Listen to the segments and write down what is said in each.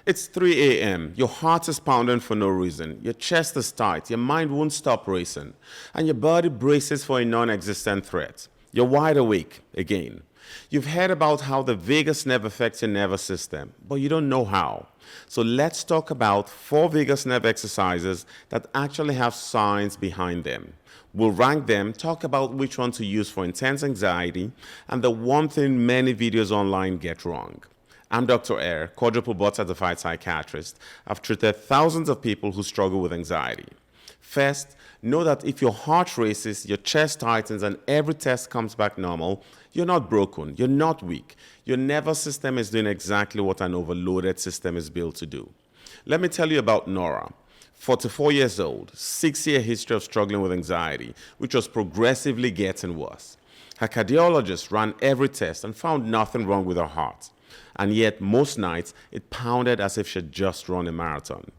It's 3 a.m. Your heart is pounding for no reason. Your chest is tight. Your mind won't stop racing. And your body braces for a non-existent threat. You're wide awake again. You've heard about how the vagus nerve affects your nervous system, but you don't know how. So let's talk about 4 vagus nerve exercises that actually have science behind them. We'll rank them, talk about which one to use for intense anxiety, and the one thing many videos online get wrong. I'm Dr. Air, Corduple Butler certified psychiatrist. I've treated thousands of people who struggle with anxiety. First, know that if your heart races, your chest tightens, and every test comes back normal, you're not broken, you're not weak. Your nervous system is doing exactly what an overloaded system is built to do. Let me tell you about Nora. 44 years old, 6-year history of struggling with anxiety, which was progressively getting worse. Her cardiologist ran every test and found nothing wrong with her heart. And yet, most nights, it pounded as if she'd just run a marathon.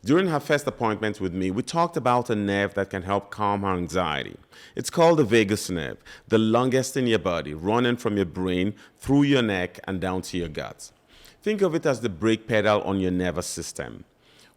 During her first appointment with me, we talked about a nerve that can help calm her anxiety. It's called the vagus nerve, the longest in your body, running from your brain through your neck and down to your gut. Think of it as the brake pedal on your nervous system.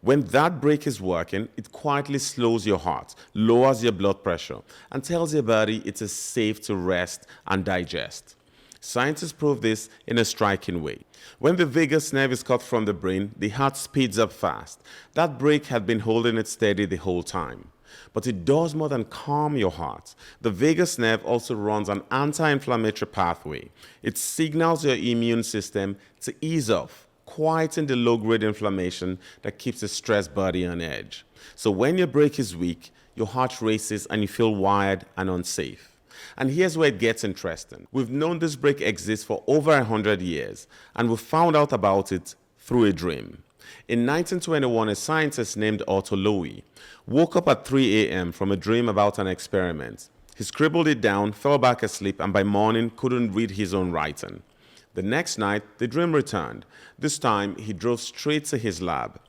When that brake is working, it quietly slows your heart, lowers your blood pressure, and tells your body it is safe to rest and digest. Scientists prove this in a striking way. When the vagus nerve is cut from the brain, the heart speeds up fast. That brake had been holding it steady the whole time. But it does more than calm your heart. The vagus nerve also runs an anti-inflammatory pathway. It signals your immune system to ease off, quieten the low-grade inflammation that keeps a stressed body on edge. So when your brake is weak, your heart races and you feel wired and unsafe. And here's where it gets interesting. We've known this brake exists for over 100 years, and we found out about it through a dream. In 1921, a scientist named Otto Loewi woke up at 3 a.m. from a dream about an experiment. He scribbled it down, fell back asleep, and by morning couldn't read his own writing. The next night, the dream returned. This time, he drove straight to his lab.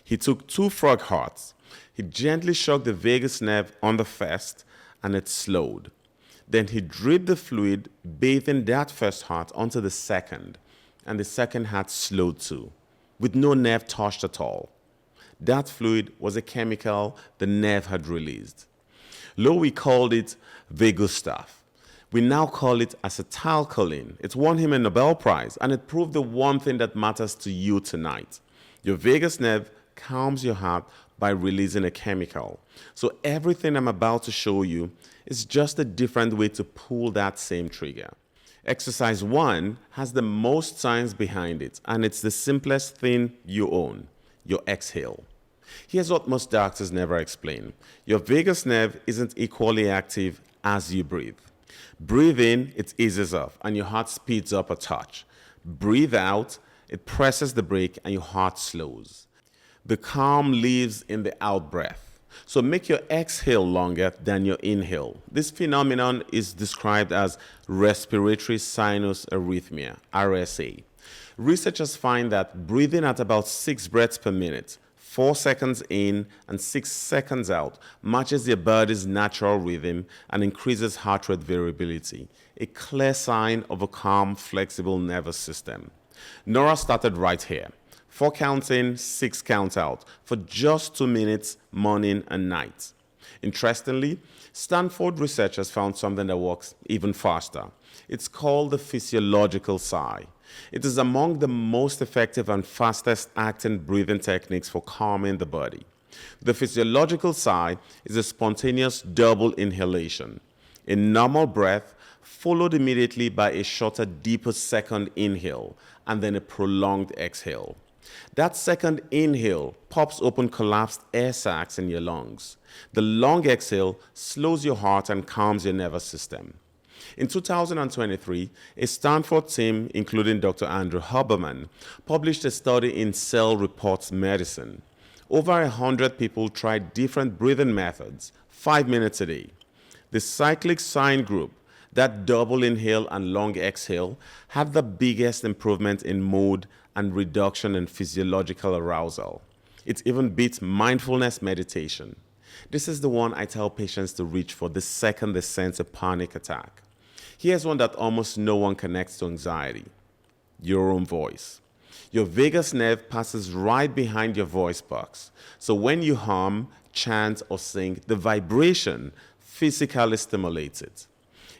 He took 2 frog hearts. He gently shook the vagus nerve on the first, and it slowed. Then he dripped the fluid, bathing that first heart onto the second, and the second heart slowed too, with no nerve touched at all. That fluid was a chemical the nerve had released. Loewi called it vagus stuff. We now call it acetylcholine. It won him a Nobel Prize, and it proved the one thing that matters to you tonight. Your vagus nerve calms your heart by releasing a chemical. So everything I'm about to show you is just a different way to pull that same trigger. Exercise 1 has the most science behind it, and it's the simplest thing you own, your exhale. Here's what most doctors never explain. Your vagus nerve isn't equally active as you breathe. Breathe in, it eases off, and your heart speeds up a touch. Breathe out, it presses the brake, and your heart slows. The calm lives in the out breath. So make your exhale longer than your inhale. This phenomenon is described as respiratory sinus arrhythmia, RSA. Researchers find that breathing at about 6 breaths per minute, 4 seconds in and 6 seconds out, matches your body's natural rhythm and increases heart rate variability, a clear sign of a calm, flexible nervous system. Nora started right here. 4 counts in, 6 counts out, for just 2 minutes, morning and night. Interestingly, Stanford researchers found something that works even faster. It's called the physiological sigh. It is among the most effective and fastest acting breathing techniques for calming the body. The physiological sigh is a spontaneous double inhalation. A normal breath followed immediately by a shorter, deeper second inhale, and then a prolonged exhale. That second inhale pops open collapsed air sacs in your lungs. The long exhale slows your heart and calms your nervous system. In 2023, a Stanford team, including Dr. Andrew Huberman, published a study in Cell Reports Medicine. Over 100 people tried different breathing methods, 5 minutes a day. The cyclic sign group, that double inhale and long exhale, had the biggest improvement in mood and reduction in physiological arousal. It even beats mindfulness meditation. This is the one I tell patients to reach for the second they sense a panic attack. Here's one that almost no one connects to anxiety: your own voice. Your vagus nerve passes right behind your voice box. So when you hum, chant, or sing, the vibration physically stimulates it.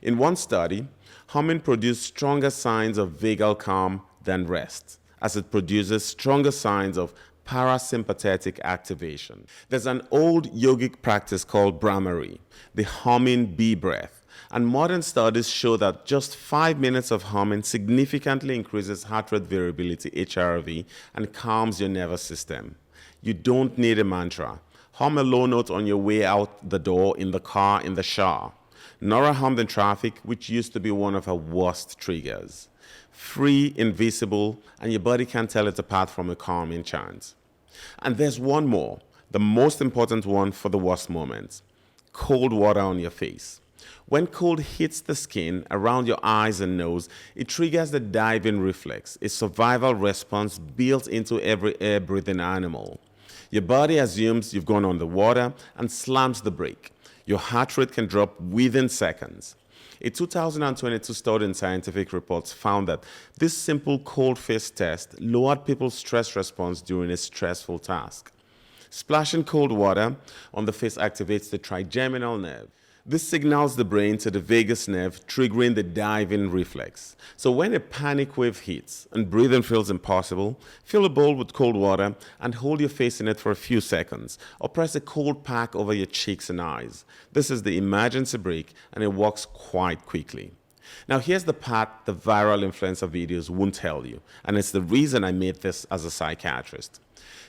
In one study, humming produced stronger signs of vagal calm than rest, as it produces stronger signs of parasympathetic activation. There's an old yogic practice called Brahmari, the humming bee breath. And modern studies show that just 5 minutes of humming significantly increases heart rate variability, HRV, and calms your nervous system. You don't need a mantra. Hum a low note on your way out the door, in the car, in the shower. Nora hummed in traffic, which used to be one of her worst triggers. Free, invisible, and your body can't tell it apart from a calming chant. And there's one more, the most important one for the worst moments. Cold water on your face. When cold hits the skin around your eyes and nose, it triggers the diving reflex, a survival response built into every air-breathing animal. Your body assumes you've gone underwater and slams the brake. Your heart rate can drop within seconds. A 2022 study in Scientific Reports found that this simple cold face test lowered people's stress response during a stressful task. Splashing cold water on the face activates the trigeminal nerve. This signals the brain to the vagus nerve, triggering the diving reflex. So when a panic wave hits and breathing feels impossible, fill a bowl with cold water and hold your face in it for a few seconds, or press a cold pack over your cheeks and eyes. This is the emergency brake, and it works quite quickly. Now here's the part the viral influencer videos won't tell you, and it's the reason I made this as a psychiatrist.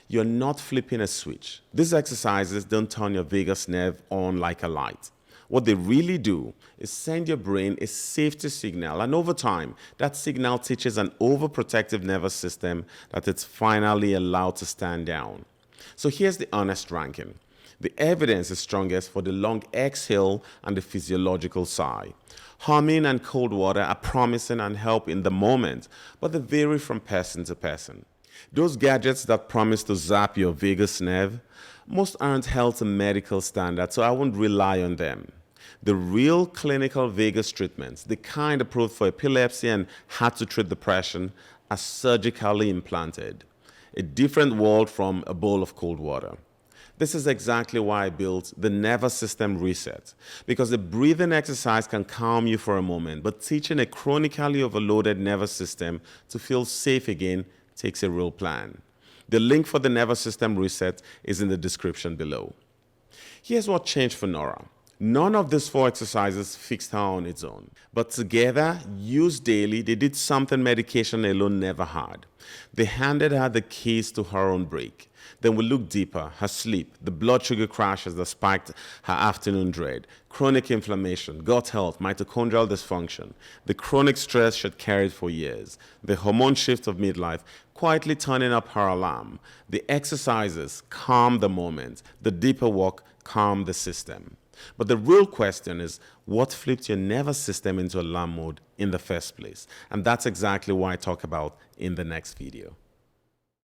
You're not flipping a switch. These exercises don't turn your vagus nerve on like a light. What they really do is send your brain a safety signal, and over time, that signal teaches an overprotective nervous system that it's finally allowed to stand down. So here's the honest ranking. The evidence is strongest for the long exhale and the physiological sigh. Humming and cold water are promising and help in the moment, but they vary from person to person. Those gadgets that promise to zap your vagus nerve, most aren't held to medical standards, so I won't rely on them. The real clinical vagus treatments, the kind approved for epilepsy and hard-to-treat depression, are surgically implanted. A different world from a bowl of cold water. This is exactly why I built the Nervous System Reset, because the breathing exercise can calm you for a moment, but teaching a chronically overloaded nervous system to feel safe again takes a real plan. The link for the Nervous System Reset is in the description below. Here's what changed for Nora. None of these 4 exercises fixed her on its own, but together, used daily, they did something medication alone never had. They handed her the keys to her own break. Then we looked deeper: her sleep, the blood sugar crashes that spiked her afternoon dread, chronic inflammation, gut health, mitochondrial dysfunction, the chronic stress she'd carried for years, the hormone shift of midlife, quietly turning up her alarm. The exercises calmed the moment, the deeper work calmed the system. But the real question is, what flipped your nervous system into alarm mode in the first place? And that's exactly what I talk about in the next video.